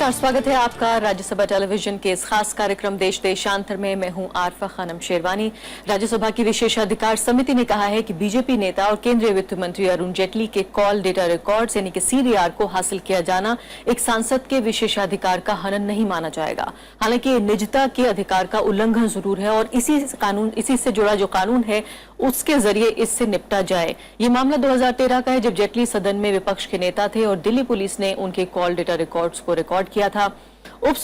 नमस्कार, स्वागत है आपका राज्यसभा टेलीविजन के इस खास कार्यक्रम देश देशांतर में। मैं हूं आरफा खानम शेरवानी। राज्यसभा की विशेषाधिकार समिति ने कहा है कि बीजेपी नेता और केंद्रीय वित्त मंत्री अरुण जेटली के कॉल डेटा रिकॉर्ड्स यानी कि सीडीआर को हासिल किया जाना एक सांसद के विशेषाधिकार का हनन नहीं माना जाएगा। हालांकि निजता के अधिकार का उल्लंघन जरूर है और इसी से जुड़ा जो कानून है उसके जरिए इससे निपटा जाए। ये मामला 2013 का है, जब जेटली सदन में विपक्ष के नेता थे और दिल्ली पुलिस ने उनके कॉल डेटा रिकॉर्ड्स को रिकॉर्ड किया था। उप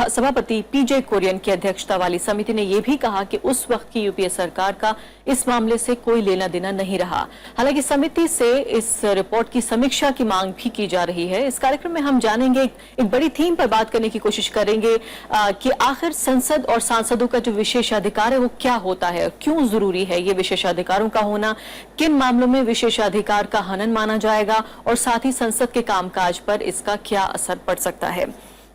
सभापति पीजे कुरियन की अध्यक्षता वाली समिति ने यह भी कहा कि उस वक्त की यूपीए सरकार का इस मामले से कोई लेना देना नहीं रहा। हालांकि समिति से इस रिपोर्ट की समीक्षा की मांग भी की जा रही है। इस कार्यक्रम में हम जानेंगे, एक बड़ी थीम पर बात करने की कोशिश करेंगे कि आखिर संसद और सांसदों का जो विशेषाधिकार है वो क्या होता है, क्यों जरूरी है ये विशेषाधिकारों का होना, किन मामलों में विशेषाधिकार का हनन माना जाएगा और साथ ही संसद के कामकाज पर इसका क्या असर पड़ सकता है।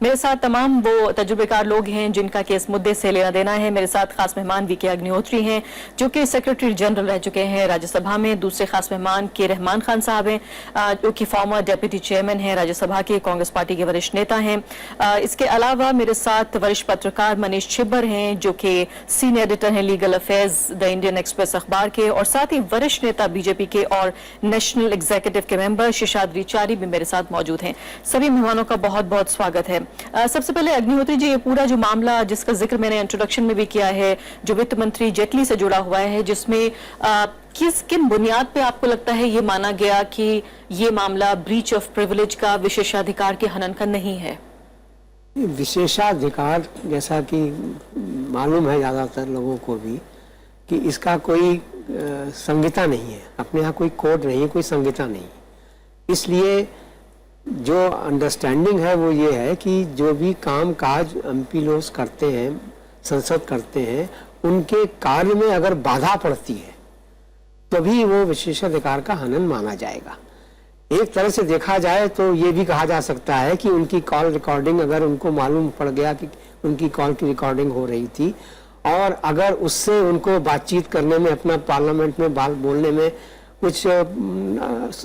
मेरे साथ तमाम वो तजुर्बेकार लोग हैं जिनका कि इस मुद्दे से लेना देना है। मेरे साथ खास मेहमान वीके अग्निहोत्री हैं जो कि सेक्रेटरी जनरल रह चुके हैं राज्यसभा में। दूसरे खास मेहमान के रहमान खान साहब हैं जो कि फॉर्मर डेप्यूटी चेयरमैन हैं राज्यसभा के, कांग्रेस पार्टी के वरिष्ठ नेता हैं। इसके अलावा मेरे साथ वरिष्ठ पत्रकार मनीष छिब्बर हैं जो कि सीनियर एडिटर हैं legal affairs the Indian express अखबार के, और साथ ही वरिष्ठ नेता बीजेपी के और नेशनल एग्जीक्यूटिव के मेंबर शेषाद्री चारी भी मेरे साथ मौजूद हैं। सभी मेहमानों का बहुत बहुत स्वागत है। सबसे पहले अग्निहोत्री जी, ये पूरा जो मामला जिसका जिक्र मैंने इंट्रोडक्शन में भी किया है, जो वित्त मंत्री जेटली से जुड़ा हुआ है, जिसमें किन बुनियाद पे आपको लगता है ये माना गया कि ये मामला ब्रीच ऑफ प्रिविलेज का, विशेषाधिकार के हनन का नहीं है? विशेषाधिकार जैसा कि मालूम है ज्यादातर लोगों को भी कि इसका कोई संहिता नहीं है, अपने यहाँ कोई कोड नहीं है, कोई संहिता नहीं। इसलिए जो अंडरस्टैंडिंग है वो ये है कि जो भी काम काज एमपी लोग करते हैं, संसद करते हैं, उनके कार्य में अगर बाधा पड़ती है तभी वो विशेषाधिकार का हनन माना जाएगा। एक तरह से देखा जाए तो ये भी कहा जा सकता है कि उनकी कॉल रिकॉर्डिंग, अगर उनको मालूम पड़ गया कि उनकी कॉल की रिकॉर्डिंग हो रही थी और अगर उससे उनको बातचीत करने में, अपना पार्लियामेंट में बात बोलने में कुछ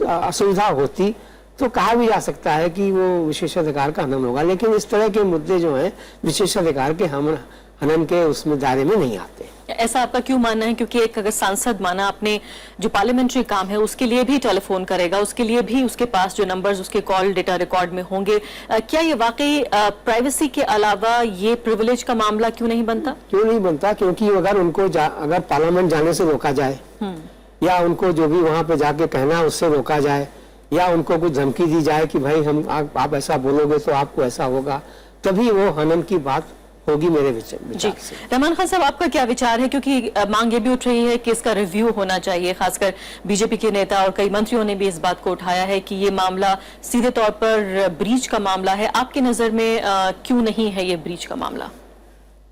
असुविधा होती तो कहा भी जा सकता है कि वो विशेषाधिकार का हनन होगा। लेकिन इस तरह के मुद्दे जो हैं विशेषाधिकार के हनन के उसमें दायरे में नहीं आते। ऐसा आपका क्यों मानना है? क्योंकि एक अगर सांसद माना अपने जो पार्लियामेंट्री काम है उसके लिए भी टेलीफोन करेगा, उसके लिए भी उसके पास जो नंबर्स उसके कॉल डेटा रिकॉर्ड में होंगे, क्या ये वाकई प्राइवेसी के अलावा ये प्रिविलेज का मामला क्यों नहीं बनता? क्यों नहीं बनता? क्योंकि अगर उनको अगर पार्लियामेंट जाने से रोका जाए या उनको जो भी वहां पे जाके कहना है उससे रोका जाए या उनको कुछ धमकी दी जाए कि भाई आप ऐसा बोलोगे तो आपको ऐसा होगा, तभी वो हनन की बात होगी मेरे विचार से। रहमान खान साहब, आपका क्या विचार है? क्योंकि मांग ये भी उठ रही है कि इसका रिव्यू होना चाहिए, खासकर बीजेपी के नेता और कई मंत्रियों ने भी इस बात को उठाया है कि ये मामला सीधे तौर पर ब्रीच का मामला है। आपकी नजर में क्यों नहीं है ये ब्रीच का मामला?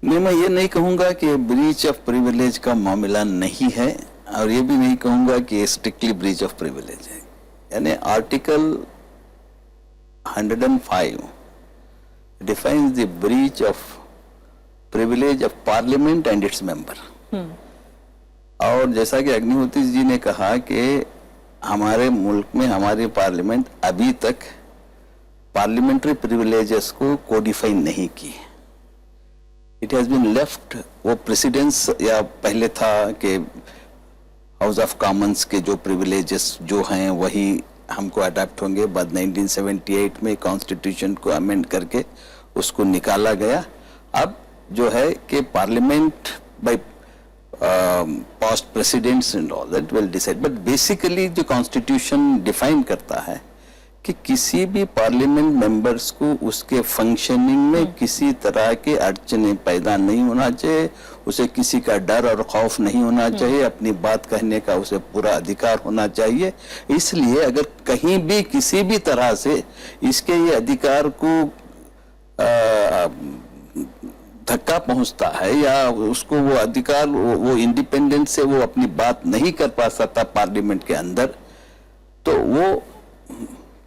नहीं, मैं ये नहीं कहूंगा कि ब्रीच ऑफ प्रिविलेज का मामला नहीं है और ये भी नहीं कहूंगा कि स्ट्रिक्टली ब्रीच ऑफ प्रिविलेज है। यानी article 105 defines the breach of privilege of parliament and its member। और जैसा कि अग्निहोत्री जी ने कहा कि हमारे मुल्क में हमारी पार्लियामेंट अभी तक पार्लियामेंट्री प्रिविलेजेस को कोडिफाई नहीं की। इट हैज बीन लेफ्ट, वो प्रेसिडेंस या पहले था कि हाउस ऑफ कॉमन्स के जो प्रिविलेजेस जो हैं वही हमको अडॉप्ट होंगे। बाद 1978 में कॉन्स्टिट्यूशन को अमेंड करके उसको निकाला गया। अब जो है कि parliament by past presidents and all that will decide, but basically जो कॉन्स्टिट्यूशन डिफाइन करता है कि किसी भी पार्लियामेंट मेंबर्स को उसके फंक्शनिंग में किसी तरह के अड़चने पैदा नहीं होना चाहिए, उसे किसी का डर और खौफ नहीं होना चाहिए, अपनी बात कहने का उसे पूरा अधिकार होना चाहिए। इसलिए अगर कहीं भी किसी भी तरह से इसके ये अधिकार को धक्का पहुंचता है या उसको वो अधिकार, वो इंडिपेंडेंट से वो अपनी बात नहीं कर पा सकता पार्लियामेंट के अंदर, तो वो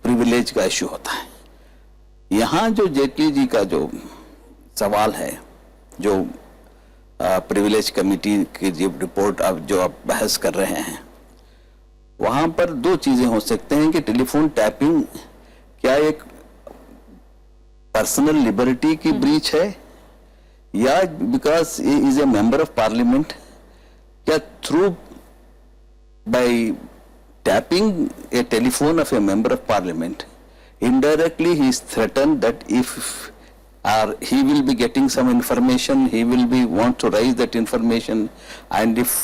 प्रिविलेज का इश्यू होता है। यहाँ जो जेटली जी का जो सवाल है, जो प्रिविलेज कमेटी की जो रिपोर्ट अब जो आप बहस कर रहे हैं, वहाँ पर दो चीजें हो सकते हैं कि टेलीफोन टैपिंग क्या एक पर्सनल लिबर्टी की ब्रीच है, या because he is a member of parliament, या through by tapping a telephone of a member of parliament indirectly he is threatened that if he will be getting some information, he will be want to raise that information, and if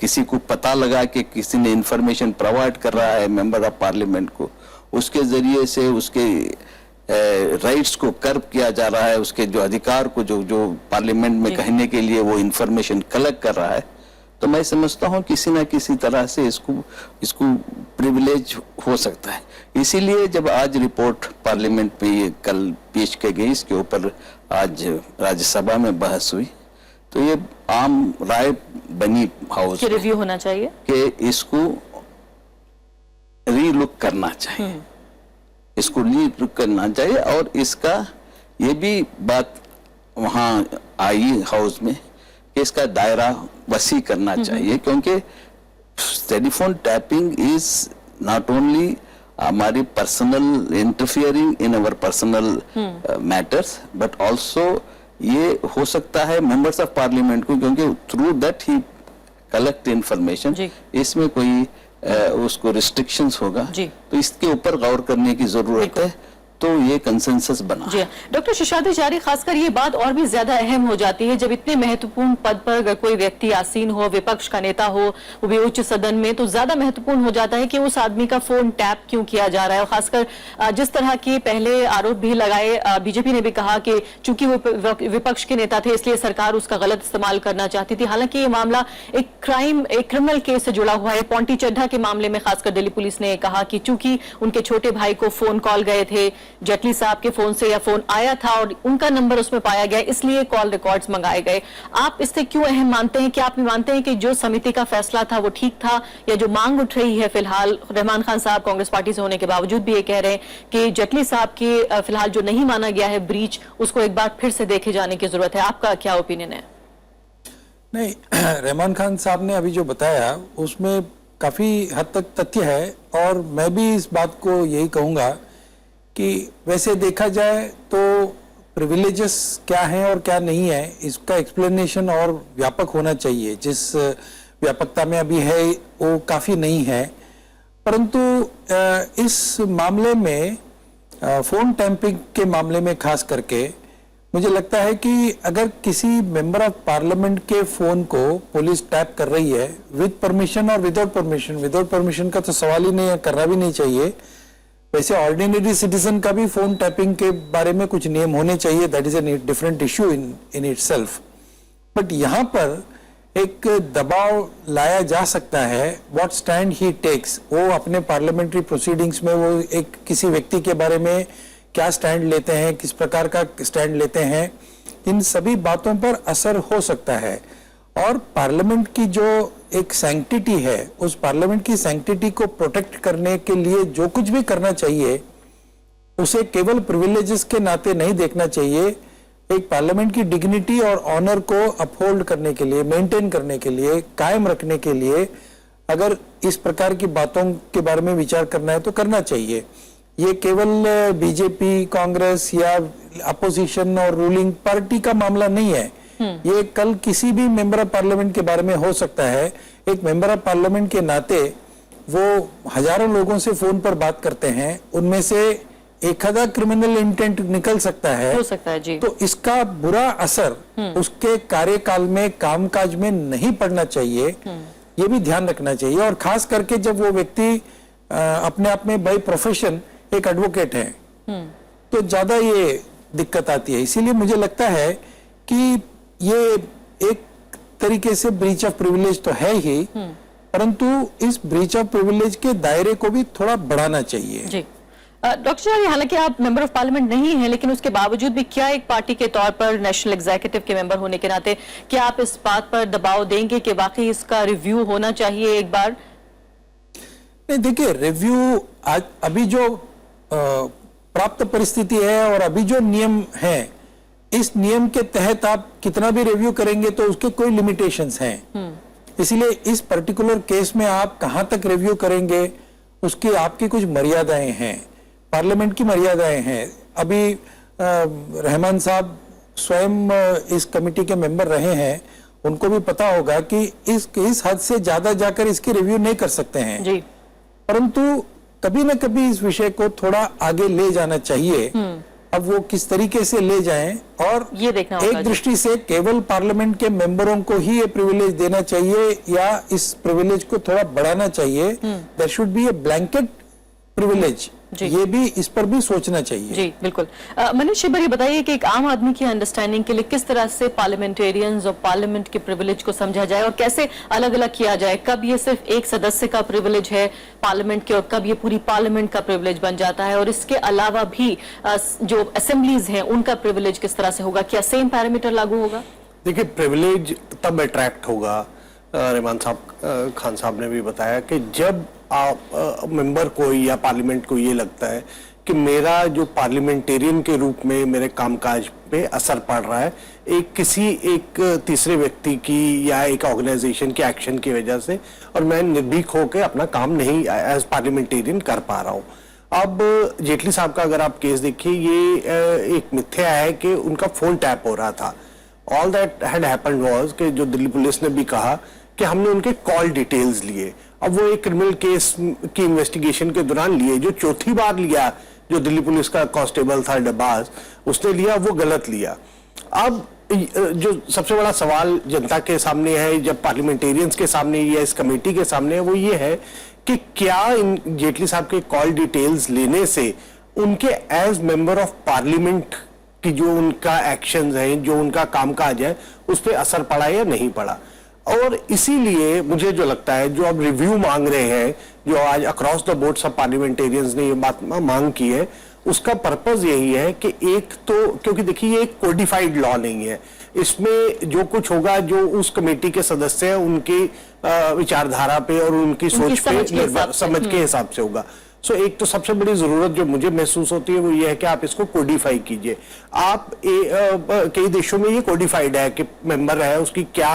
किसी को पता लगा कि किसी ने information provide कर रहा है मेंबर ऑफ पार्लियामेंट को, उसके जरिए से उसके राइट्स को कर्ब किया जा रहा है, उसके जो अधिकार को जो पार्लियामेंट में कहने के लिए वो इंफॉर्मेशन कलेक्ट कर रहा है, तो मैं समझता हूं किसी ना किसी तरह से इसको प्रिविलेज हो सकता है। इसीलिए जब आज रिपोर्ट पार्लियामेंट में ये कल पेश की गई, इसके ऊपर आज राज्यसभा में बहस हुई, तो ये आम राय बनी हाउस कि रिव्यू होना चाहिए, कि इसको रीलुक करना चाहिए, इसको रीलुक करना चाहिए। और इसका ये भी बात वहां आई हाउस में कि इसका दायरा वसी करना चाहिए, क्योंकि telephone tapping is not only हमारी personal interfering in our personal matters, but also ये हो सकता है मेंबर्स ऑफ पार्लियामेंट को, क्योंकि through that he collect information, इसमें कोई उसको रिस्ट्रिक्शंस होगा, तो इसके ऊपर गौर करने की जरूरत है। तो ये कंसेंसस बना। जी डॉक्टर शिशादी जारी, खासकर ये बात और भी ज्यादा अहम हो जाती है जब इतने महत्वपूर्ण पद पर अगर कोई व्यक्ति आसीन हो, विपक्ष का नेता हो, वो भी उच्च सदन में, तो ज्यादा महत्वपूर्ण हो जाता है कि उस आदमी का फोन टैप क्यों किया जा रहा है। और खासकर जिस तरह के पहले आरोप भी लगाए, बीजेपी ने भी कहा कि चूंकि वो विपक्ष के नेता थे इसलिए सरकार उसका गलत इस्तेमाल करना चाहती थी। हालांकि ये मामला एक क्रिमिनल केस से जुड़ा हुआ है। पॉन्टी चड्ढा के मामले में खासकर दिल्ली पुलिस ने कहा कि चूंकि उनके छोटे भाई को फोन कॉल गए थे, जेटली साहब के फोन से या फोन आया था और उनका नंबर उसमें पाया गया, इसलिए कॉल रिकॉर्ड्स मंगाए गए। आप इससे क्यों अहम मानते हैं? क्या आप मानते हैं कि जो समिति का फैसला था वो ठीक था, या जो मांग उठ रही है फिलहाल, रहमान खान साहब कांग्रेस पार्टी से होने के बावजूद भी ये कह रहे हैं कि जेटली साहब के फिलहाल जो नहीं माना गया है ब्रीच, उसको एक बार फिर से देखे जाने की जरूरत है। आपका क्या ओपिनियन है? नहीं, रहमान खान साहब ने अभी जो बताया उसमें काफी हद तक तथ्य है, और मैं भी इस बात को यही कहूंगा कि वैसे देखा जाए तो प्रिविलेजेस क्या हैं और क्या नहीं है, इसका एक्सप्लेनेशन और व्यापक होना चाहिए। जिस व्यापकता में अभी है वो काफी नहीं है, परंतु इस मामले में फोन टैंपिंग के मामले में खास करके मुझे लगता है कि अगर किसी मेंबर ऑफ पार्लियामेंट के फोन को पुलिस टैप कर रही है विद परमिशन और विदाउट परमिशन का तो सवाल ही नहीं है, करना भी नहीं चाहिए। वैसे ऑर्डिनरी सिटीजन का भी फोन टैपिंग के बारे में कुछ नियम होने चाहिए, that is a different issue in itself. But यहाँ पर एक दबाव लाया जा सकता है, व्हाट स्टैंड ही टेक्स, वो अपने पार्लियामेंट्री प्रोसीडिंग्स में वो एक किसी व्यक्ति के बारे में क्या स्टैंड लेते हैं, किस प्रकार का स्टैंड लेते हैं, इन सभी बातों पर असर हो सकता है। और पार्लियामेंट की जो एक सैंक्टिटी है, उस पार्लियामेंट की सैंक्टिटी को प्रोटेक्ट करने के लिए जो कुछ भी करना चाहिए उसे केवल प्रिविलेजेस के नाते नहीं देखना चाहिए। एक पार्लियामेंट की डिग्निटी और ऑनर को अपहोल्ड करने के लिए, मेंटेन करने के लिए, कायम रखने के लिए अगर इस प्रकार की बातों के बारे में विचार करना है तो करना चाहिए। ये केवल बीजेपी, कांग्रेस या अपोजिशन और रूलिंग पार्टी का मामला नहीं है। ये कल किसी भी मेंबर ऑफ पार्लियामेंट के बारे में हो सकता है। एक मेंबर ऑफ पार्लियामेंट के नाते वो हजारों लोगों से फोन पर बात करते हैं, उनमें से एक आधा क्रिमिनल इंटेंट निकल सकता है, हो सकता है जी। तो इसका बुरा असर उसके कार्यकाल में, कामकाज में नहीं पड़ना चाहिए, ये भी ध्यान रखना चाहिए। और खास करके जब वो व्यक्ति अपने आप में बाय प्रोफेशन एक एडवोकेट है, तो ज्यादा ये दिक्कत आती है। इसीलिए मुझे लगता है कि ये एक तरीके से ब्रीच ऑफ प्रिविलेज तो है ही, परंतु इस ब्रीच ऑफ प्रिविलेज के दायरे को भी थोड़ा बढ़ाना चाहिए। जी डॉक्टर जारी, हालांकि आप मेंबर ऑफ पार्लियामेंट नहीं हैं, लेकिन उसके बावजूद भी क्या एक पार्टी के तौर पर, नेशनल एग्जीक्यूटिव के मेंबर होने के नाते, क्या आप इस बात पर दबाव देंगे कि वाकई इसका रिव्यू होना चाहिए एक बार? नहीं, देखिए, रिव्यू आज अभी जो प्राप्त परिस्थिति है और अभी जो नियम है, इस नियम के तहत आप कितना भी रिव्यू करेंगे तो उसके कोई लिमिटेशंस हैं। इसलिए इस पर्टिकुलर केस में आप कहां तक रिव्यू करेंगे उसकी आपकी कुछ मर्यादाएं हैं, पार्लियामेंट की मर्यादाएं हैं। अभी रहमान साहब स्वयं इस कमेटी के मेंबर रहे हैं, उनको भी पता होगा कि इस हद से ज्यादा जाकर इसकी रिव्यू नहीं कर सकते हैं जी। परंतु कभी न कभी इस विषय को थोड़ा आगे ले जाना चाहिए। अब वो किस तरीके से ले जाएं और ये देखना होगा एक जी। दृष्टि से केवल पार्लियामेंट के मेंबरों को ही ये प्रिविलेज देना चाहिए या इस प्रिविलेज को थोड़ा बढ़ाना चाहिए। There should be a blanket privilege, जी। ये भी इस पर भी सोचना चाहिए। जी बिल्कुल। मनीष ये बताइए कि एक आम आदमी की अंडरस्टैंडिंग के लिए किस तरह से पार्लियामेंटेरियंस और पार्लियामेंट के प्रिविलेज को समझा जाए और कैसे अलग अलग किया जाए, कब ये सिर्फ एक सदस्य का प्रिविलेज है पार्लियामेंट के और कब ये पूरी पार्लियामेंट का प्रिविलेज बन जाता है, और इसके अलावा भी जो असेंबलीज हैं उनका प्रिविलेज किस तरह से होगा, क्या सेम पैरामीटर लागू होगा? देखिए, प्रिविलेज तब अट्रैक्ट होगा, रहमान साहब खान साहब ने भी बताया कि जब आप मेंबर को या पार्लियामेंट को ये लगता है कि मेरा जो पार्लियामेंटेरियन के रूप में मेरे कामकाज पे असर पड़ रहा है किसी एक तीसरे व्यक्ति की या एक ऑर्गेनाइजेशन के एक्शन की वजह से, और मैं निर्भीक होकर अपना काम नहीं एज पार्लियामेंटेरियन कर पा रहा हूँ। अब जेटली साहब का अगर आप केस देखिए, ये एक मिथ्या है कि उनका फोन टैप हो रहा था। All that had happened was कि जो दिल्ली पुलिस ने भी कहा कि हमने उनके कॉल डिटेल्स लिए। अब वो एक क्रिमिनल केस की इन्वेस्टिगेशन के दौरान लिए, जो चौथी बार लिया जो दिल्ली पुलिस का कांस्टेबल था डब्बास, उसने लिया, वो गलत लिया। अब जो सबसे बड़ा सवाल जनता के सामने है, जब पार्लियामेंटेरियंस के सामने या इस कमेटी के सामने है, वो ये है कि क्या इन जेटली साहब के कॉल डिटेल्स लेने से उनके एज मेंबर ऑफ पार्लियामेंट कि जो उनका एक्शंस है, जो उनका कामकाज है, उस पर असर पड़ा या नहीं पड़ा। और इसीलिए मुझे जो लगता है, जो अब रिव्यू मांग रहे हैं, जो आज अक्रॉस द बोर्ड सब पार्लियामेंटेरियंस ने ये बात मांग की है, उसका पर्पस यही है कि एक तो क्योंकि देखिए ये एक कोडिफाइड लॉ नहीं है, इसमें जो कुछ होगा जो उस कमेटी के सदस्य हैं उनकी विचारधारा पे और उनकी सोच पे समझ के हिसाब से होगा। सो एक तो सबसे बड़ी जरूरत जो मुझे महसूस होती है वो ये है कि आप इसको कोडिफाई कीजिए। आप कई देशों में ये कोडिफाइड है कि मेंबर है उसकी क्या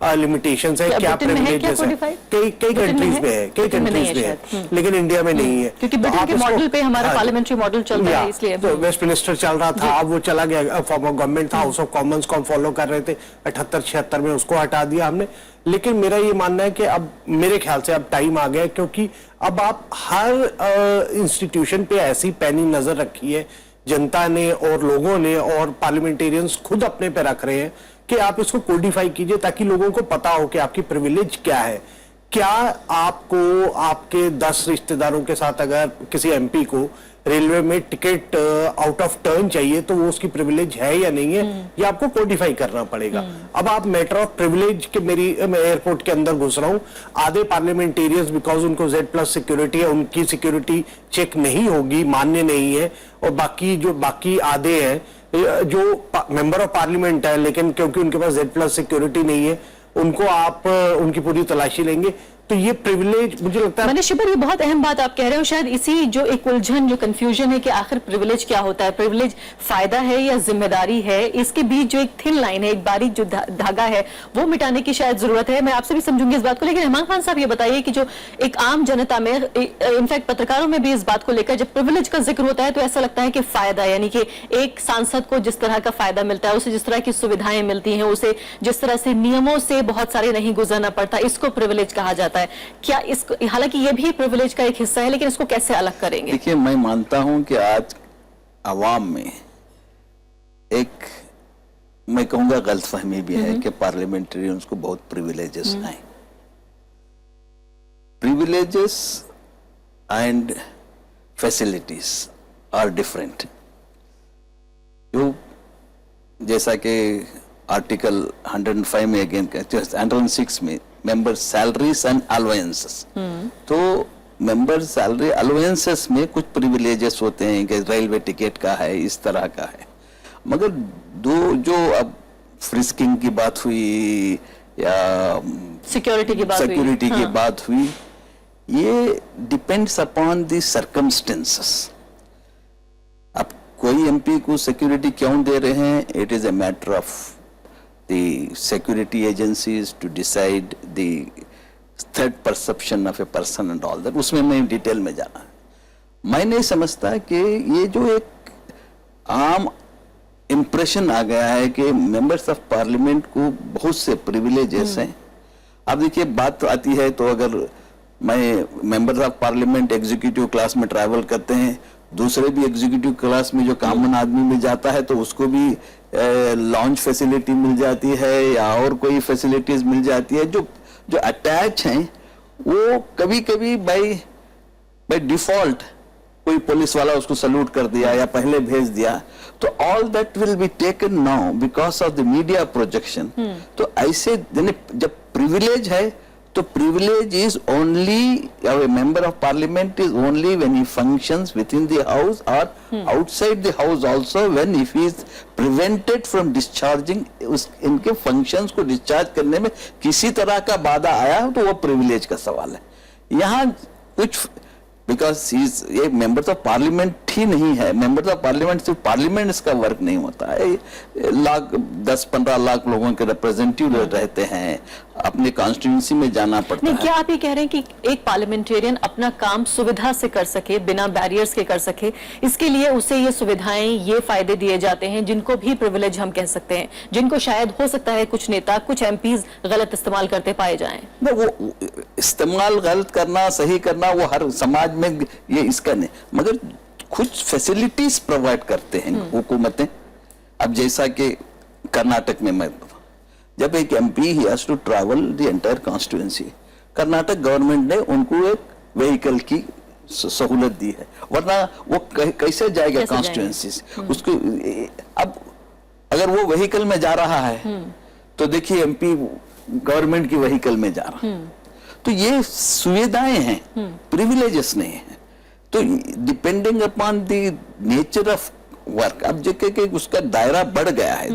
लिमिटेशंस है, क्या प्रिविलेजेस है, कई कंट्रीज में है, कई कंट्रीज में है, लेकिन इंडिया में नहीं है, क्योंकि ब्रिटेन के मॉडल पे हमारा पार्लियामेंट्री मॉडल चल रहा है, इसलिए तो वेस्टमिनिस्टर चल रहा था, अब वो चला गया, फॉर्मर गवर्नमेंट था, हाउस ऑफ कॉमन्स को हम फॉलो कर रहे थे 78-76 में, उसको हटा दिया हमने। लेकिन मेरा ये मानना है कि अब मेरे ख्याल से अब टाइम आ गया, क्योंकि अब आप हर इंस्टीट्यूशन पे ऐसी पैनी नजर रखी है जनता ने और लोगों ने, और पार्लियामेंटेरियंस खुद अपने पे रख रहे हैं कि आप इसको कोडिफाई कीजिए ताकि लोगों को पता हो कि आपकी प्रिविलेज क्या है। क्या आपको आपके 10 रिश्तेदारों के साथ अगर किसी एमपी को रेलवे में टिकट आउट ऑफ टर्न चाहिए तो वो उसकी प्रिविलेज है या नहीं है, ये आपको कोडिफाई करना पड़ेगा। अब आप मैटर ऑफ प्रिविलेज के मैं एयरपोर्ट के अंदर घुस रहा हूं, आधे पार्लियामेंटेरियंस बिकॉज उनको Z+ सिक्योरिटी है, उनकी सिक्योरिटी चेक नहीं होगी, मान्य नहीं है, और बाकी आधे हैं जो मेंबर ऑफ पार्लियामेंट है लेकिन क्योंकि उनके पास Z+ सिक्योरिटी नहीं है, उनको आप उनकी पूरी तलाशी लेंगे। तो ये प्रिविलेज मुझे लगता है मनीष शिबर, ये बहुत अहम बात आप कह रहे हो, शायद इसी जो एक उलझन, जो कंफ्यूजन है कि आखिर प्रिविलेज क्या होता है, प्रिविलेज फायदा है या जिम्मेदारी है, इसके बीच जो एक थिन लाइन है, एक बारीक जो धागा है, वो मिटाने की शायद जरूरत है। मैं आपसे भी समझूंगी इस बात को, लेकिन रहमान खान साहब ये बताइए कि जो एक आम जनता में, इनफैक्ट पत्रकारों में भी इस बात को लेकर जब प्रिविलेज का जिक्र होता है तो ऐसा लगता है कि फायदा, यानी कि एक सांसद को जिस तरह का फायदा मिलता है, उसे जिस तरह की सुविधाएं मिलती हैं, उसे जिस तरह से नियमों से बहुत सारे नहीं गुजरना पड़ता, इसको प्रिविलेज कहा जाता है। क्या इसको, हालांकि ये भी प्रिविलेज का एक हिस्सा है, लेकिन इसको कैसे अलग करेंगे? देखिए, मैं मानता हूं कि आज अवाम में एक, मैं कहूंगा गलतफहमी भी है कि पार्लियामेंटेरियंस को बहुत प्रिविलेजेस हैं। Privileges and facilities are different. जो जैसा कि आर्टिकल 105 में अगेन कहते हैं, 106 में मेंबर सैलरीज एंड अलाउंसेस, तो मेंबर सैलरी अलाउंसेस में कुछ प्रिविलेजेस होते हैं कि रेलवे टिकट का है, इस तरह का है। मगर जो अब फ्रिस्किंग की बात हुई या सिक्योरिटी की बात हुई, ये डिपेंड्स अपॉन द सर्कमस्टेंसेस। अब कोई एमपी को सिक्योरिटी क्यों दे रहे हैं, it is a matter of the security agencies to decide the threat perception of a person and all that, उसमें मैं डिटेल में जाना। मैं नहीं समझता कि ये जो एक आम इम्प्रेशन आ गया है कि मेंबर्स ऑफ पार्लियामेंट को बहुत से प्रिविलेजेस हैं। अब देखिए बात तो आती है, तो अगर मैं members of parliament executive class में ट्रैवल करते हैं, दूसरे भी एग्जीक्यूटिव क्लास में जो कॉमन आदमी मिल जाता है तो उसको भी लॉन्च फैसिलिटी मिल जाती है या और कोई फैसिलिटीज मिल जाती है। जो जो अटैच हैं वो कभी कभी बाय डिफॉल्ट कोई पुलिस वाला उसको सल्यूट कर दिया या पहले भेज दिया, तो all that will be taken now because of the media projection. तो ऐसे जब प्रिविलेज है तो privilege is only, a member of parliament is only when he functions within the house or outside the house also, when if he is prevented from discharging इनके functions को discharge करने में किसी तरह का बाधा आया तो वो privilege का सवाल है। यहाँ कुछ बिकॉज ये मेंबर्स ऑफ पार्लियामेंट ही नहीं है, मेंबर्स ऑफ पार्लियामेंट सिर्फ पार्लियामेंट इसका वर्क नहीं होता है, 10-15 लाख लोगों के रिप्रेजेंटेटिव रहते हैं, अपने कॉन्स्टिट्यूंसी में जाना पड़ता नहीं, है। क्या आप ये कह रहे हैं कि एक पार्लियामेंटेरियन अपना काम सुविधा से कर सके, बिना बैरियर्स के कर सके, इसके लिए उसे ये सुविधाएं, ये फायदे दिए जाते हैं जिनको भी प्रिविलेज हम कह सकते हैं, जिनको शायद हो सकता है कुछ नेता, कुछ एमपीज गलत इस्तेमाल करते पाए जाएं? वो इस्तेमाल गलत करना सही करना वो हर समाज में ये इसका नहीं, मगर कुछ फैसिलिटीज प्रोवाइड करते हैं हुकूमतें। अब जैसा कि कर्नाटक में मैं जब एक MP he has to travel the entire constituency, Karnataka government ने उनको एक व्हीकल की सहूलत दी है, वरना वो कैसे जाएगा कॉन्स्टिट्यूएंसी उसको। अब अगर वो व्हीकल में जा रहा है तो देखिए एमपी गवर्नमेंट की व्हीकल में जा रहा है, तो ये सुविधाएं हैं, प्रिविलेजेस नहीं है। तो depending upon the nature of work, अब जो कि उसका दायरा बढ़ गया है,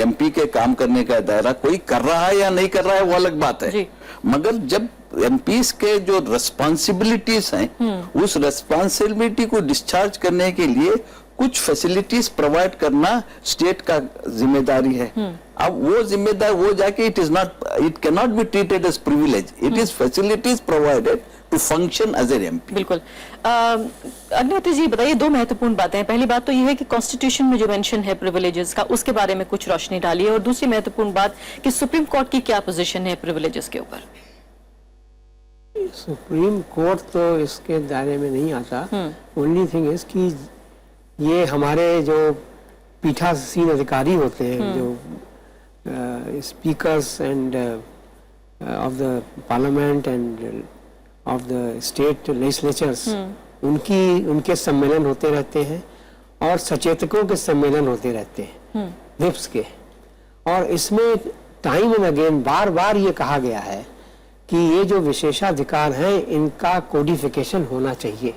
एमपी के काम करने का दायरा कोई कर रहा है या नहीं कर रहा है वो अलग बात है, मगर जब एमपीज के जो रिस्पॉन्सिबिलिटीज हैं उस रिस्पॉन्सिबिलिटी को डिस्चार्ज करने के लिए कुछ फैसिलिटीज प्रोवाइड करना स्टेट का जिम्मेदारी है। अब वो जिम्मेदार वो जाके it can not be treated as privilege, it is facilities provided to function as an MP. बिल्कुल। अग्निहोत्री जी बताइए, दो महत्वपूर्ण बातें हैं। पहली बात तो यह है कि कॉन्स्टिट्यूशन में जो मेंशन है प्रिविलेजेस का, उसके बारे में कुछ रोशनी डालिए, और दूसरी महत्वपूर्ण बात कि सुप्रीम कोर्ट की क्या पोजीशन है प्रिविलेजेस के ऊपर? सुप्रीम कोर्ट तो इसके दायरे में नहीं आता। ओनली थिंग इज कि ये हमारे जो पीठासीन अधिकारी होते हैं, जो speakers end of the parliament end of the state legislatures, उनके सम्मेलन होते रहते हैं और सचेतकों के सम्मेलन होते रहते हैं, विप्स के। और इसमें टाइम एंड अगेन बार बार ये कहा गया है कि ये जो विशेषाधिकार हैं इनका कोडिफिकेशन होना चाहिए।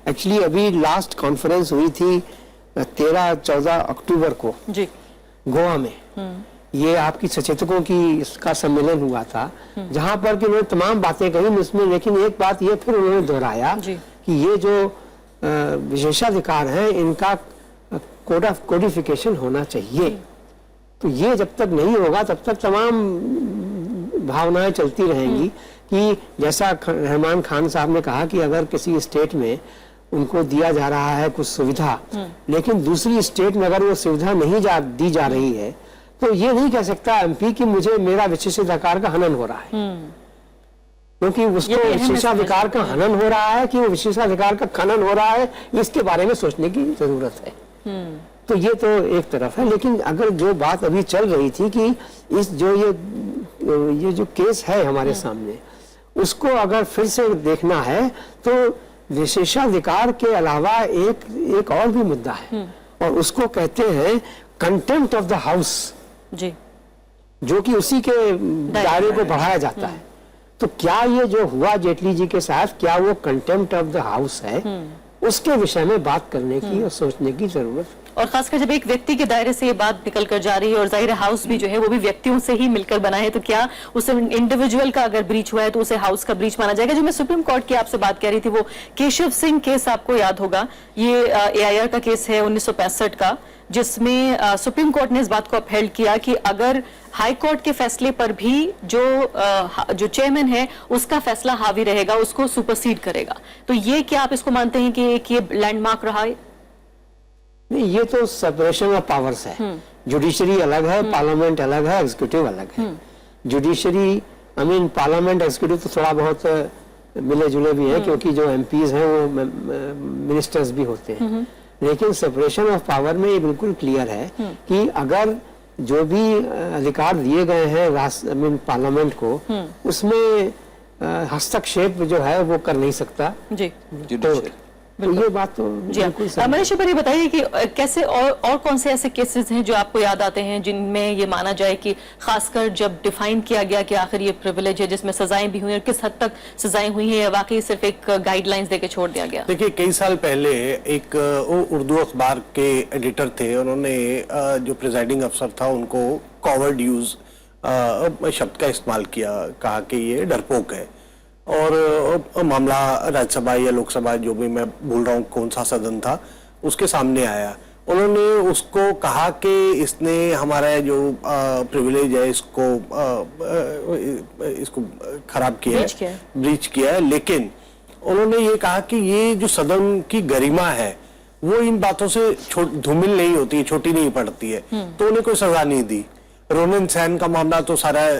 एक्चुअली अभी लास्ट कॉन्फ्रेंस हुई थी 13-14 अक्टूबर को जी गोवा में, ये आपकी सचेतकों की इसका सम्मेलन हुआ था, जहां पर कि उन्होंने तमाम बातें कही उसमें, लेकिन एक बात ये फिर उन्होंने दोहराया कि ये जो विशेषाधिकार हैं इनका कोडिफिकेशन होना चाहिए। तो ये जब तक नहीं होगा तब तक तमाम भावनाएं चलती रहेंगी कि जैसा रहमान खान साहब ने कहा कि अगर किसी स्टेट में उनको दिया जा रहा है कुछ सुविधा, लेकिन दूसरी स्टेट में अगर वो सुविधा नहीं दी जा रही है, तो ये नहीं कह सकता एमपी कि मुझे मेरा विशेषाधिकार का हनन हो रहा है, क्योंकि उसको विशेषाधिकार का हनन हो रहा है कि वो विशेषाधिकार का खनन हो रहा है, इसके बारे में सोचने की जरूरत है। तो ये तो एक तरफ है, लेकिन अगर जो बात अभी चल रही थी कि इस जो ये जो केस है हमारे सामने, उसको अगर फिर से देखना है तो विशेषाधिकार के अलावा एक और भी मुद्दा है, और उसको कहते हैं कंटेम्प्ट ऑफ द हाउस जी, जो कि उसी के दायरे को बढ़ाया जाता है। तो क्या ये जो हुआ जेटली जी के साथ, क्या वो कंटेम्प्ट ऑफ द हाउस है? उसके विषय में बात करने की और सोचने की जरूरत है। और खासकर जब एक व्यक्ति के दायरे से ये बात निकल कर जा रही है, और जाहिर है हाउस भी जो है वो भी व्यक्तियों से ही मिलकर बना है, तो क्या उसे इंडिविजुअल का अगर ब्रीच हुआ है तो उसे हाउस का ब्रीच माना जाएगा? जो मैं सुप्रीम कोर्ट की आपसे बात कह रही थी, वो केशव सिंह केस आपको याद होगा, ये AIR का केस है 1965 का, जिसमें सुप्रीम कोर्ट ने इस बात को अपहेल्ड किया कि अगर हाई कोर्ट के फैसले पर भी जो चेयरमैन है उसका फैसला हावी रहेगा, उसको सुपरसीड करेगा। तो ये क्या आप इसको मानते हैं कि एक ये लैंडमार्क रहा है? नहीं, ये तो सेपरेशन ऑफ पावर्स है। जुडिशरी अलग है, पार्लियामेंट अलग है, एग्जीक्यूटिव अलग है। Judiciary I mean parliament executive तो थोड़ा बहुत मिले जुले भी हैं, क्योंकि जो एमपीज हैं वो मिनिस्टर्स भी होते हैं। लेकिन सेपरेशन ऑफ पावर में ये बिल्कुल क्लियर है कि अगर जो भी अधिकार दिए गए हैं आई मीन पार्लियामेंट को, उसमें हस्तक्षेप जो है वो कर नहीं सकता। जी तो ये बात तो जी बिल्कुल सही है। मनीष पर ये बताइए कि कैसे और कौन से ऐसे केसेस हैं जो आपको याद आते हैं जिनमें ये माना जाए कि खासकर जब डिफाइन किया गया कि आखिर ये प्रिविलेज है, जिसमें सजाएं भी हुई हैं और किस हद तक सजाएं हुई हैं या वाकई सिर्फ एक गाइडलाइंस देके छोड़ दिया गया? देखिए, कई साल पहले एक उर्दू अखबार के एडिटर थे, उन्होंने जो प्रिजाइडिंग अफसर था उनको कॉवर्ड यूज शब्द का इस्तेमाल किया, कहा कि ये डरपोक है। और मामला राज्यसभा या लोकसभा, जो भी मैं भूल रहा हूँ कौन सा सदन था, उसके सामने आया। उन्होंने उसको कहा कि इसने हमारा जो प्रिविलेज है इसको खराब किया है, ब्रीच किया है। लेकिन उन्होंने ये कहा कि ये जो सदन की गरिमा है वो इन बातों से धूमिल नहीं होती है, छोटी नहीं पड़ती है, तो उन्हें कोई सजा नहीं दी। रोनन सैन का मामला तो सारा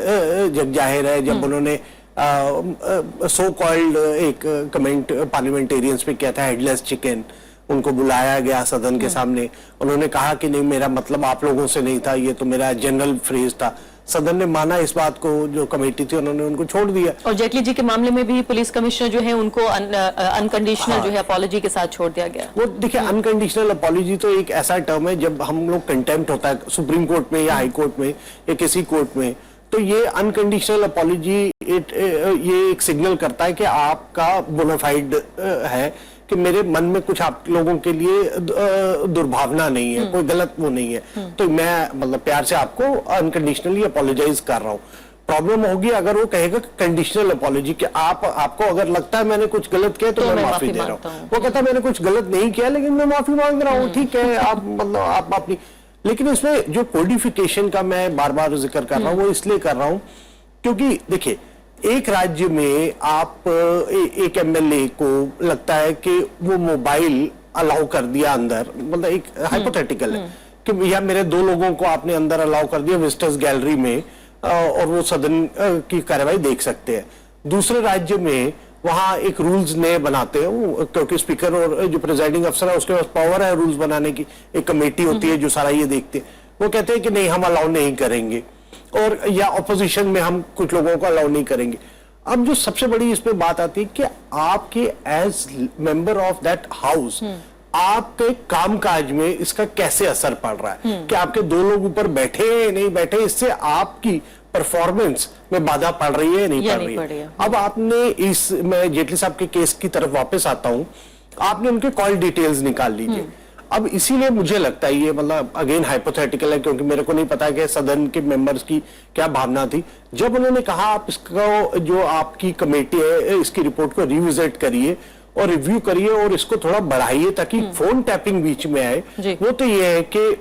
जग जाहिर है, जब उन्होंने सो कॉल्ड एक कमेंट पार्लियामेंटेरियंस पे किया था, हेडलेस चिकन, उनको बुलाया गया सदन के सामने, उन्होंने कहा कि नहीं, मेरा मतलब आप लोगों से नहीं था, ये तो मेरा जनरल फ्रेज था। सदन ने माना इस बात को, जो कमेटी थी उन्होंने उनको छोड़ दिया। और जेटली जी के मामले में भी पुलिस कमिश्नर जो है उनको अनकंडीशनल जो है अपॉलॉजी के साथ छोड़ दिया गया। वो देखिए, अनकंडीशनल अपॉलॉजी तो एक ऐसा टर्म है, जब हम लोग कंटेम्प्ट होता है सुप्रीम कोर्ट में या हाई कोर्ट में या किसी कोर्ट में, तो ये अनकंडीशनल अपॉलॉजी ये एक सिग्नल करता है कि आपका बोनाफाइड है, कि मेरे मन में कुछ आप लोगों के लिए दुर्भावना नहीं है, कोई गलत वो नहीं है, तो मैं मतलब प्यार से आपको अनकंडीशनली अपॉलोजाइज कर रहा हूँ। प्रॉब्लम होगी अगर वो कहेगा कंडीशनल अपॉलॉजी, कि आपको अगर लगता है मैंने कुछ गलत किया तो मैं माफी दे रहा हूँ। वो कहता है मैंने कुछ गलत नहीं किया लेकिन मैं माफी मांग रहा हूँ, ठीक है, आप मतलब आप अपनी। लेकिन इसमें जो कोडिफिकेशन का मैं बार बार जिक्र कर रहा हूँ, वो इसलिए कर रहा हूँ क्योंकि देखिए, एक राज्य में आप एक एमएलए को लगता है कि वो मोबाइल अलाउ कर दिया अंदर, मतलब एक हाइपोथेटिकल है कि या मेरे दो लोगों को आपने अंदर अलाउ कर दिया विजिटर्स गैलरी में, और वो सदन की कार्यवाही देख सकते हैं। दूसरे राज्य में वहां एक रूल्स नए बनाते हैं, क्योंकि स्पीकर और जो प्रिजाइडिंग अफसर है उसके पास पावर है रूल्स बनाने की, एक कमेटी होती है जो सारा ये देखते हैं। वो कहते हैं कि नहीं, हम अलाउ नहीं करेंगे, और या ऑपोजिशन में हम कुछ लोगों को अलाउ नहीं करेंगे। अब जो सबसे बड़ी इसमें बात आती है कि आपके as member of that house आपके कामकाज में इसका कैसे असर पड़ रहा है, कि आपके दो लोग ऊपर बैठे हैं नहीं बैठे, इससे आपकी परफॉर्मेंस में बाधा पड़ रही है नहीं पड़ रही है। अब आपने मैं जेटली साहब के केस की तरफ वापस आता हूं, आपने उनके कॉल डिटेल्स निकाल लीजिए। अब इसीलिए मुझे लगता है ये मतलब अगेन हाइपोथेटिकल है, क्योंकि मेरे को नहीं पता कि सदन के मेंबर्स की क्या भावना थी। जब उन्होंने कहा आप इसको, जो आपकी कमेटी है, इसकी रिपोर्ट को रिविजिट करिए और रिव्यू करिए और इसको थोड़ा बढ़ाइए ताकि फोन टैपिंग बीच में आए, वो तो ये है कि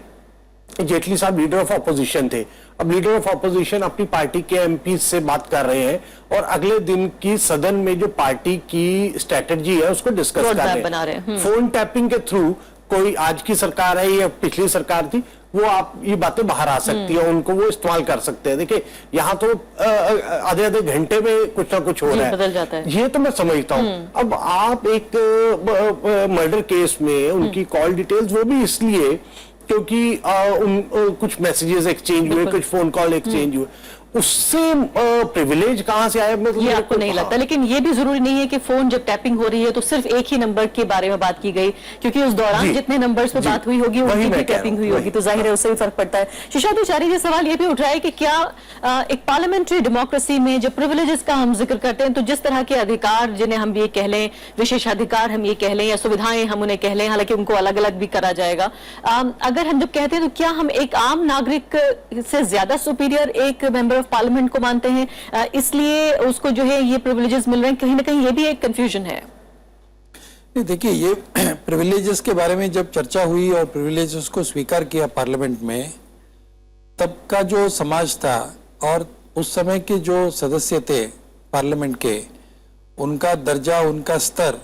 जेटली साहब लीडर ऑफ ऑपोजिशन थे। अब लीडर ऑफ ऑपोजिशन अपनी पार्टी के एमपी से बात कर रहे हैं और अगले दिन की सदन में जो पार्टी की स्ट्रेटेजी है उसको डिस्कस कर रहे हैं। फोन टैपिंग के थ्रू कोई आज की सरकार है या पिछली सरकार थी, वो आप ये बातें बाहर आ सकती है, उनको वो इस्तेमाल कर सकते हैं। देखिए, यहाँ तो आधे आधे घंटे में कुछ ना कुछ हो रहा है, बदल जाता है। ये तो मैं समझता हूँ। अब आप एक मर्डर केस में उनकी कॉल डिटेल्स, वो भी इसलिए क्योंकि कुछ मैसेजेस एक्सचेंज हुए, कुछ फोन कॉल एक्सचेंज हुए, उससे प्रिविलेज कहां से आया, मतलब ये आपको नहीं लगता? लेकिन ये भी जरूरी नहीं है कि फोन जब टैपिंग हो रही है तो सिर्फ एक ही नंबर के बारे में बात की गई, क्योंकि उस दौरान जितने नंबर्स पे बात हुई होगी उनकी भी टैपिंग हुई होगी, तो जाहिर है उससे भी फर्क पड़ता है। शेषाद्रिचारी जी, सवाल ये भी उठ रहा है कि क्या एक पार्लियामेंट्री डेमोक्रेसी में जब प्रिविलेजेस का हम जिक्र करते हैं, तो जिस तरह के अधिकार जिन्हें हम ये कह लें, विशेषाधिकार हम ये कह लें या सुविधाएं हम उन्हें कह लें, हालांकि उनको अलग अलग भी करा जाएगा, अगर हम जब कहते हैं तो क्या हम एक आम नागरिक से ज्यादा सुपीरियर एक मेंबर ऑफ पार्लियामेंट को मानते हैं, इसलिए उसको जो है ये प्रिविलेजेस मिल रहे हैं? कहीं ना कहीं ये भी एक कंफ्यूजन है। नहीं, देखिए, ये प्रिविलेजेस के बारे में जब चर्चा हुई और प्रिविलेजेस को स्वीकार किया पार्लियामेंट में, तब का जो समाज था और उस समय के जो सदस्य थे पार्लियामेंट के, उनका दर्जा, उनका स्तर,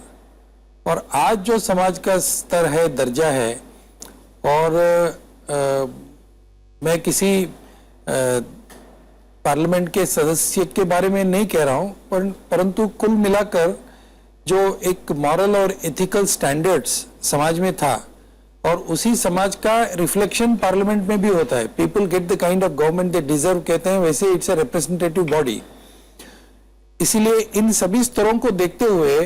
और आज जो समाज का स्तर है, दर्जा है, और मैं किसी पार्लियामेंट के सदस्य के बारे में नहीं कह रहा हूं, परंतु कुल मिलाकर जो एक मॉरल और एथिकल स्टैंडर्ड्स समाज में था और उसी समाज का रिफ्लेक्शन पार्लियामेंट में भी होता है। People get the kind of government they deserve कहते हैं, वैसे इट्स अ रिप्रेजेंटेटिव बॉडी। इसीलिए इन सभी स्तरों को देखते हुए,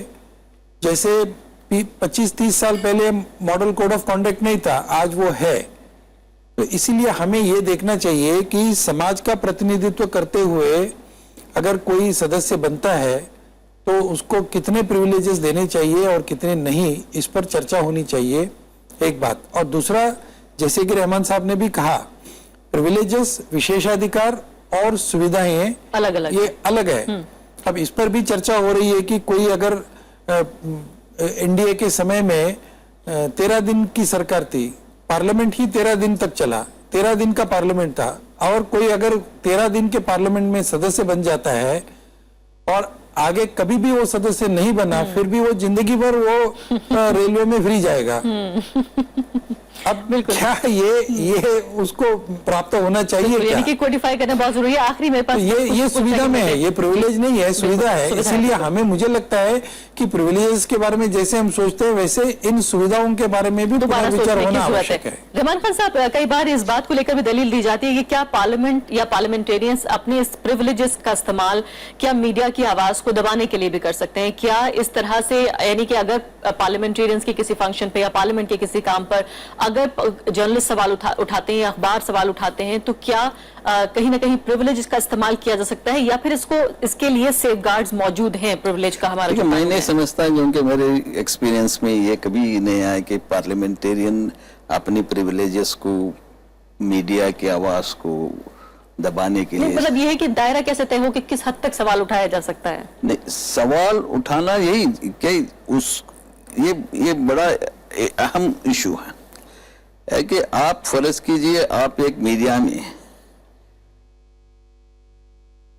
जैसे 25-30 साल पहले मॉडल कोड ऑफ कॉन्डक्ट नहीं था, आज वो है, तो इसीलिए हमें ये देखना चाहिए कि समाज का प्रतिनिधित्व करते हुए अगर कोई सदस्य बनता है तो उसको कितने प्रिविलेजेस देने चाहिए और कितने नहीं, इस पर चर्चा होनी चाहिए, एक बात। और दूसरा, जैसे कि रहमान साहब ने भी कहा, प्रिविलेजेस, विशेषाधिकार और सुविधाएं अलग अलग, ये अलग है। अब इस पर भी चर्चा हो रही है कि कोई अगर एनडीए के समय में 13 दिन की सरकार थी, पार्लियामेंट ही 13 दिन तक चला, 13 दिन का पार्लियामेंट था, और कोई अगर 13 दिन के पार्लियामेंट में सदस्य बन जाता है और आगे कभी भी वो सदस्य नहीं बना, फिर भी वो जिंदगी भर वो रेलवे में फ्री जाएगा। अब क्या ये उसको प्राप्त होना चाहिए क्या? यानी कि कोडिफाई करना बहुत जरूरी है। आखिरी मेरे पास ये सुविधा में है, ये प्रिविलेज नहीं है, सुविधा है। इसीलिए हमें, मुझे लगता है कि प्रिविलेजेस के बारे में जैसे हम सोचते हैं, वैसे इन सुविधाओं के बारे में भी पुनर्विचार होना आवश्यक है। रहमान खान साहब, कई बार इस बात को लेकर भी दलील दी जाती है कि क्या पार्लियामेंट या पार्लियामेंटेरियंस अपने इस प्रिविलेजेस का इस्तेमाल क्या मीडिया की आवाज को दबाने के लिए भी कर सकते हैं? क्या इस तरह से, यानी कि अगर पार्लियामेंटेरियंस के किसी फंक्शन पे या पार्लियामेंट के किसी काम पर अगर जर्नलिस्ट सवाल उठाते हैं या अखबार सवाल उठाते हैं, तो क्या कहीं ना कहीं प्रिविलेज का इस्तेमाल किया जा सकता है, या फिर इसके लिए सेफगार्ड्स मौजूद हैं प्रिविलेज का? हमारा जो मैं नहीं समझता, क्योंकि मेरे एक्सपीरियंस में ये कभी नहीं आया कि पार्लियामेंटेरियन अपनी प्रिविलेजेस को, मीडिया की आवाज को दबाने के लिए। मतलब ये है कि दायरा कैसे तय हो कि किस हद तक सवाल उठाया जा सकता है? नहीं, सवाल उठाना यही क्या ये बड़ा अहम इशू है कि आप फर्ज कीजिए, आप एक मीडिया में,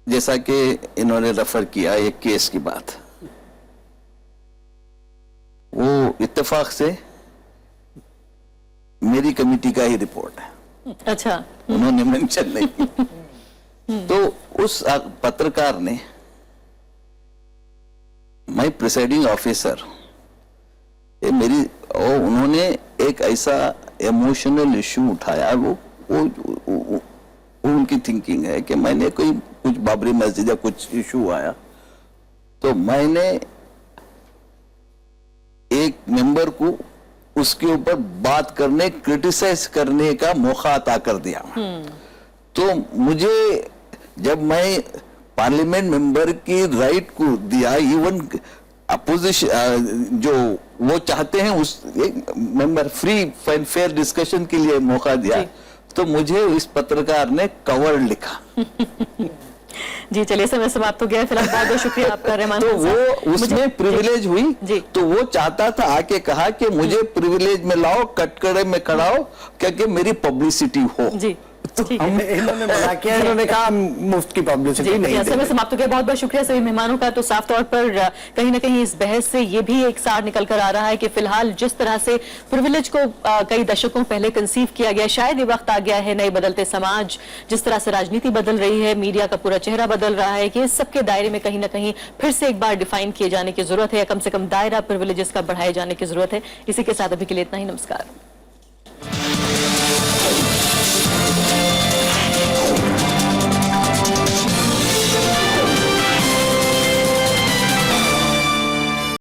जैसा कि इन्होंने रेफर किया एक केस की बात, वो इत्तेफाक से मेरी कमेटी का ही रिपोर्ट है। अच्छा, उन्होंने मेंशन नहीं की। तो उस पत्रकार ने, माय प्रिसाइडिंग ऑफिसर, उन्होंने एक ऐसा इमोशनल इशू उठाया, वो उनकी थिंकिंग है कि मैंने कुछ बाबरी मस्जिद या कुछ इशू आया तो मैंने एक मेंबर को उसके ऊपर बात करने, क्रिटिसाइज करने का मौका अता कर दिया। तो मुझे, जब मैं पार्लियामेंट मेंबर की राइट को दिया, इवन अपोजिशन जो वो चाहते हैं उस member free and fair discussion के लिए मौका दिया, तो मुझे इस पत्रकार ने कवर लिखा। जी चलिए, समय समाप्त हो गया। फिलहाल बहुत बहुत शुक्रिया आपका रहमान। तो वो उसमें प्रिविलेज हुई, तो वो चाहता था, आके कहा कि मुझे प्रिविलेज में लाओ, कटकड़े में खड़ाओ, क्योंकि मेरी पब्लिसिटी हो। जी इन्होंने मना किया, इन्होंने कहा मुफ्त की पब्लिसिटी नहीं देंगे। समय समाप्त हो गया। बहुत बहुत शुक्रिया सभी मेहमानों का। तो साफ तौर पर कहीं ना कहीं इस बहस से ये भी एक सार निकल कर आ रहा है कि फिलहाल जिस तरह से प्रिविलेज को कई दशकों पहले कंसीव किया गया, शायद ये वक्त आ गया है, नए बदलते समाज, जिस तरह से राजनीति बदल रही है, मीडिया का पूरा चेहरा बदल रहा है, कि इस सबके दायरे में कहीं ना कहीं फिर से एक बार डिफाइन किए जाने की जरूरत है, या कम से कम दायरा प्रिविलेजेस का बढ़ाए जाने की जरूरत है। इसी के साथ अभी के लिए इतना ही। नमस्कार।